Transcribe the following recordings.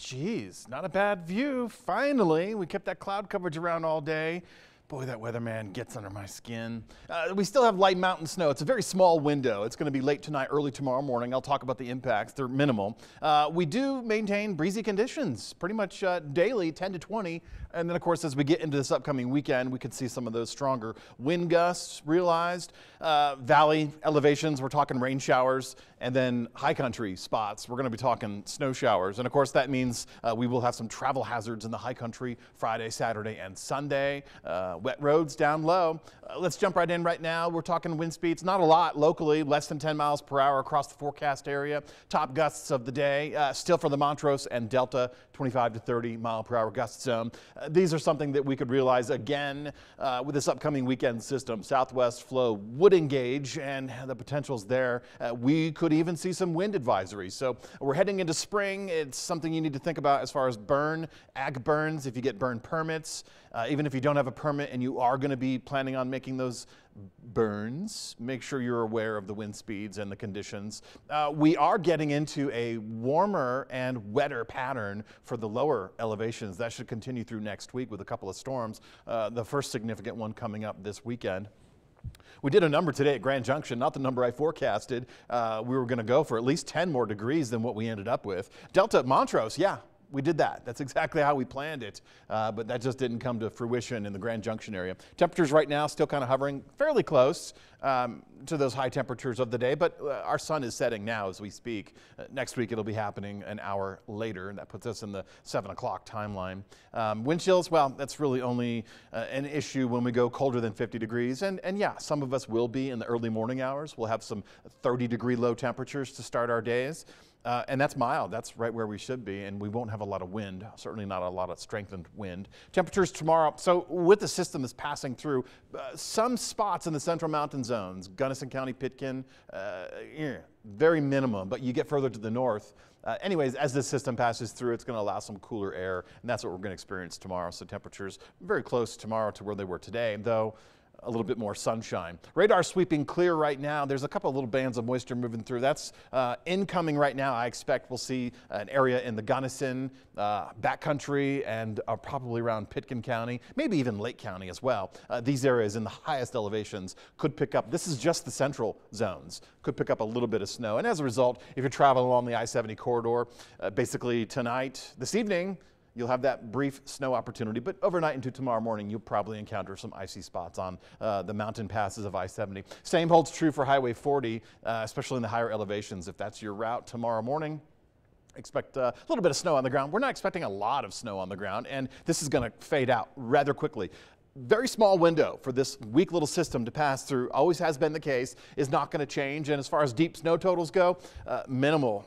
Geez, not a bad view. Finally, we kept that cloud coverage around all day. Boy, that weatherman gets under my skin. We still have light mountain snow. It's a very small window. It's going to be late tonight, early tomorrow morning. I'll talk about the impacts. They're minimal. We do maintain breezy conditions pretty much daily, 10 to 20. And then, of course, as we get into this upcoming weekend, we could see some of those stronger wind gusts realized. Valley elevations, we're talking rain showers. And then high country spots, we're going to be talking snow showers. And, of course, that means we will have some travel hazards in the high country Friday, Saturday, and Sunday. Wet roads down low. Let's jump right in right now. We're talking wind speeds, not a lot locally, less than 10 miles per hour across the forecast area. Top gusts of the day, still for the Montrose and Delta, 25 to 30 mile per hour gust zone. These are something that we could realize again with this upcoming weekend system. Southwest flow would engage, and the potential's there. We could even see some wind advisories. So we're heading into spring. It's something you need to think about as far as ag burns, if you get burn permits. Even if you don't have a permit and you are going to be planning on making those burns, make sure you're aware of the wind speeds and the conditions. We are getting into a warmer and wetter pattern for the lower elevations. That should continue through next week with a couple of storms. The first significant one coming up this weekend. We did a number today at Grand Junction, not the number I forecasted. We were going to go for at least 10 more degrees than what we ended up with. Delta at Montrose, yeah. We did that. That's exactly how we planned it, but that just didn't come to fruition in the Grand Junction area. Temperatures right now still kind of hovering fairly close to those high temperatures of the day, but our sun is setting now as we speak. Next week it'll be happening an hour later, and that puts us in the 7 o'clock timeline. Wind chills, well, that's really only an issue when we go colder than 50 degrees, and yeah, some of us will be in the early morning hours. We'll have some 30-degree low temperatures to start our days. And that's mild. That's right where we should be, and we won't have a lot of wind, certainly not a lot of strengthened wind. Temperatures tomorrow, so with the system that's passing through, some spots in the central mountain zones, Gunnison County, Pitkin, very minimum, but you get further to the north. Anyways, as this system passes through, it's going to allow some cooler air, and that's what we're going to experience tomorrow. So temperatures very close tomorrow to where they were today, though a little bit more sunshine. Radar sweeping clear right now. There's a couple of little bands of moisture moving through. That's incoming right now. I expect we'll see an area in the Gunnison, backcountry, and probably around Pitkin County, maybe even Lake County as well. These areas in the highest elevations could pick up, this is just the central zones, could pick up a little bit of snow. And as a result, if you're traveling along the I-70 corridor, basically tonight, this evening, you'll have that brief snow opportunity, but overnight into tomorrow morning, you'll probably encounter some icy spots on the mountain passes of I-70. Same holds true for Highway 40, especially in the higher elevations. If that's your route tomorrow morning, expect a little bit of snow on the ground. We're not expecting a lot of snow on the ground, and this is going to fade out rather quickly. Very small window for this weak little system to pass through, always has been the case, is not going to change. And as far as deep snow totals go, minimal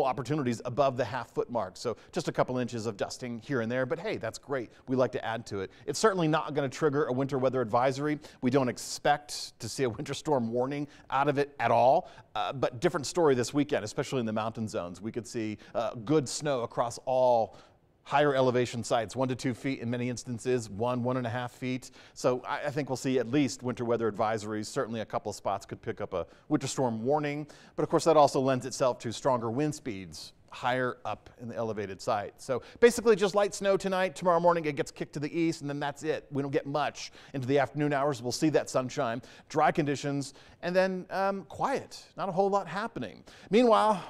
opportunities above the half-foot mark. So just a couple inches of dusting here and there, but hey, that's great. We like to add to it. It's certainly not going to trigger a winter weather advisory. We don't expect to see a winter storm warning out of it at all, but different story this weekend, especially in the mountain zones. We could see good snow across all higher elevation sites, 1 to 2 feet in many instances, 1.5 feet. So I think we'll see at least winter weather advisories. Certainly a couple of spots could pick up a winter storm warning. But of course that also lends itself to stronger wind speeds higher up in the elevated site. So basically just light snow tonight. Tomorrow morning it gets kicked to the east, and then that's it. We don't get much into the afternoon hours. We'll see that sunshine, dry conditions, and then quiet. Not a whole lot happening. Meanwhile,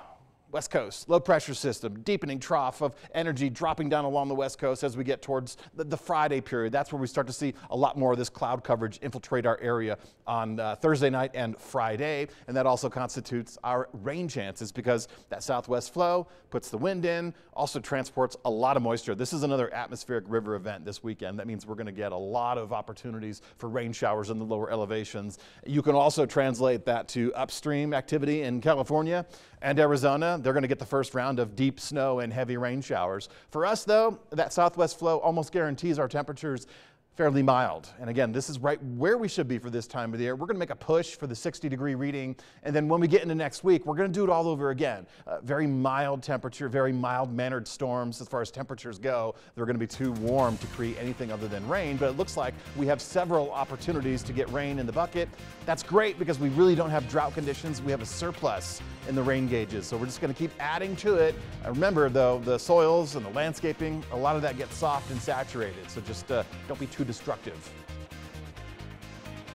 West Coast, low pressure system, deepening trough of energy dropping down along the West Coast as we get towards the Friday period. That's where we start to see a lot more of this cloud coverage infiltrate our area on Thursday night and Friday. And that also constitutes our rain chances because that southwest flow puts the wind in, also transports a lot of moisture. This is another atmospheric river event this weekend. That means we're going to get a lot of opportunities for rain showers in the lower elevations. You can also translate that to upstream activity in California and Arizona. They're going to get the first round of deep snow and heavy rain showers. For us, though, that southwest flow almost guarantees our temperatures fairly mild. And again, this is right where we should be for this time of the year. We're going to make a push for the 60-degree reading. And then when we get into next week, we're going to do it all over again. Very mild temperature, very mild-mannered storms as far as temperatures go. They're going to be too warm to create anything other than rain. But it looks like we have several opportunities to get rain in the bucket. That's great because we really don't have drought conditions. We have a surplus in the rain gauges. So we're just going to keep adding to it. Remember, though, the soils and the landscaping, a lot of that gets soft and saturated. So just don't be too destructive.